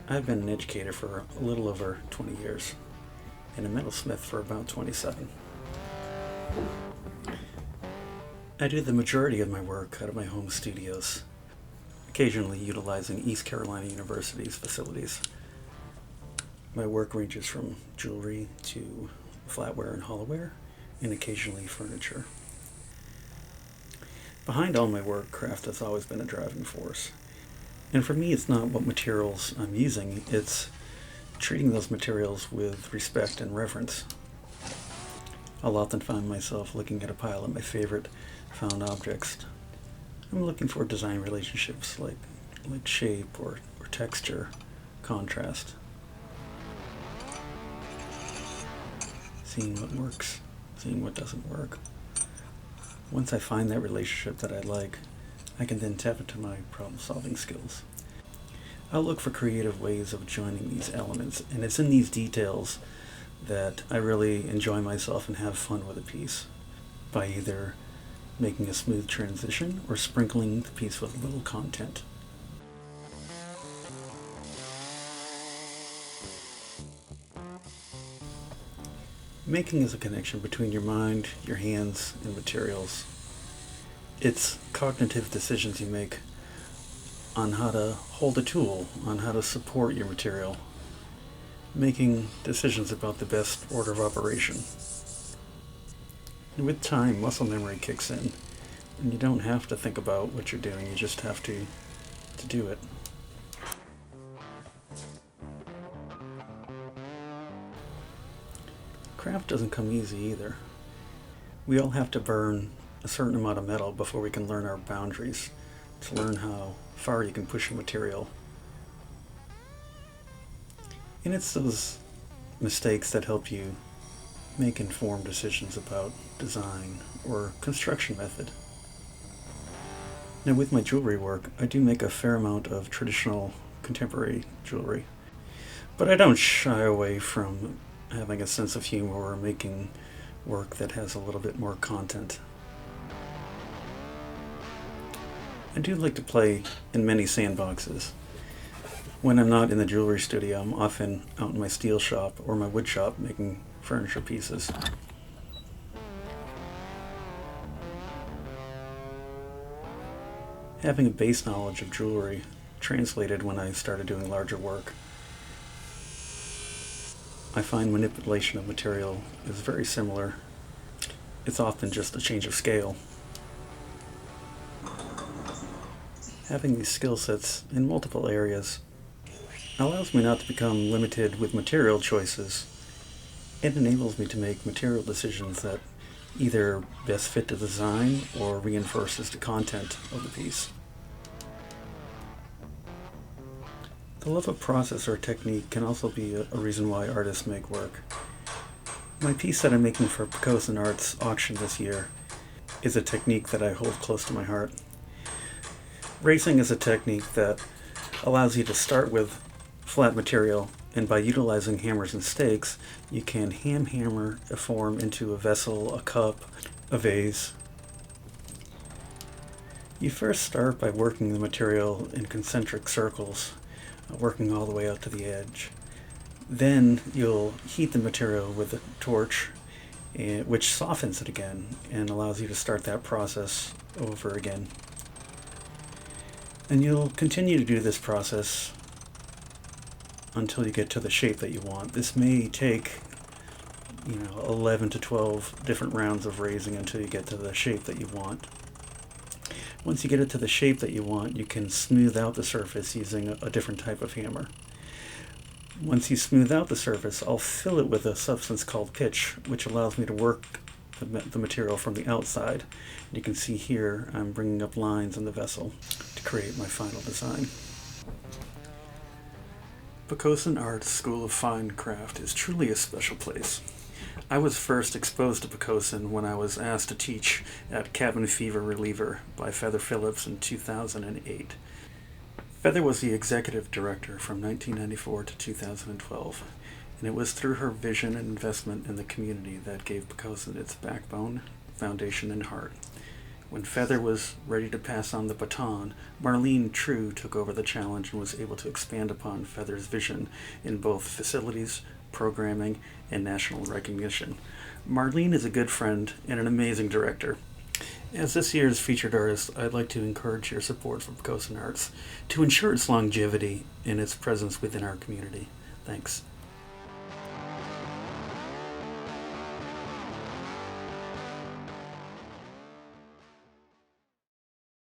I've been an educator for a little over 20 years and a metalsmith for about 27. I do the majority of my work out of my home studios, occasionally utilizing East Carolina University's facilities. My work ranges from jewelry to flatware and hollowware, and occasionally furniture. Behind all my work, craft has always been a driving force. And for me, it's not what materials I'm using, it's treating those materials with respect and reverence. I'll often find myself looking at a pile of my favorite found objects. I'm looking for design relationships like shape or texture, contrast. Seeing what works, seeing what doesn't work. Once I find that relationship that I like, I can then tap into my problem-solving skills. I'll look for creative ways of joining these elements, and it's in these details that I really enjoy myself and have fun with a piece, by either making a smooth transition or sprinkling the piece with a little content. Making is a connection between your mind, your hands, and materials. It's cognitive decisions you make on how to hold a tool, on how to support your material, making decisions about the best order of operation. And with time, muscle memory kicks in, and you don't have to think about what you're doing, you just have to do it. Craft doesn't come easy either. We all have to burn a certain amount of metal before we can learn our boundaries, to learn how far you can push a material. And it's those mistakes that help you make informed decisions about design or construction method. Now with my jewelry work, I do make a fair amount of traditional contemporary jewelry, but I don't shy away from having a sense of humor or making work that has a little bit more content. I do like to play in many sandboxes. When I'm not in the jewelry studio, I'm often out in my steel shop or my wood shop making furniture pieces. Having a base knowledge of jewelry translated when I started doing larger work. I find manipulation of material is very similar. It's often just a change of scale. Having these skill sets in multiple areas allows me not to become limited with material choices. It enables me to make material decisions that either best fit the design or reinforces the content of the piece. The love of process or technique can also be a reason why artists make work. My piece that I'm making for Pocosin Arts auction this year is a technique that I hold close to my heart. Racing is a technique that allows you to start with flat material, and by utilizing hammers and stakes, you can hammer a form into a vessel, a cup, a vase. You first start by working the material in concentric circles, working all the way out to the edge. Then you'll heat the material with a torch, which softens it again and allows you to start that process over again. And you'll continue to do this process until you get to the shape that you want. This may take 11 to 12 different rounds of raising until you get to the shape that you want. Once you get it to the shape that you want, you can smooth out the surface using a different type of hammer. Once you smooth out the surface, I'll fill it with a substance called pitch, which allows me to work the material from the outside. You can see here I'm bringing up lines in the vessel to create my final design. Pocosin Arts School of Fine Craft is truly a special place. I was first exposed to Pocosin when I was asked to teach at Cabin Fever Reliever by Feather Phillips in 2008. Feather was the executive director from 1994 to 2012, and it was through her vision and investment in the community that gave Pocosin its backbone, foundation, and heart. When Feather was ready to pass on the baton, Marlene True took over the challenge and was able to expand upon Feather's vision in both facilities, programming, and national recognition. Marlene is a good friend and an amazing director. As this year's featured artist, I'd like to encourage your support for Pocosin Arts to ensure its longevity and its presence within our community. Thanks.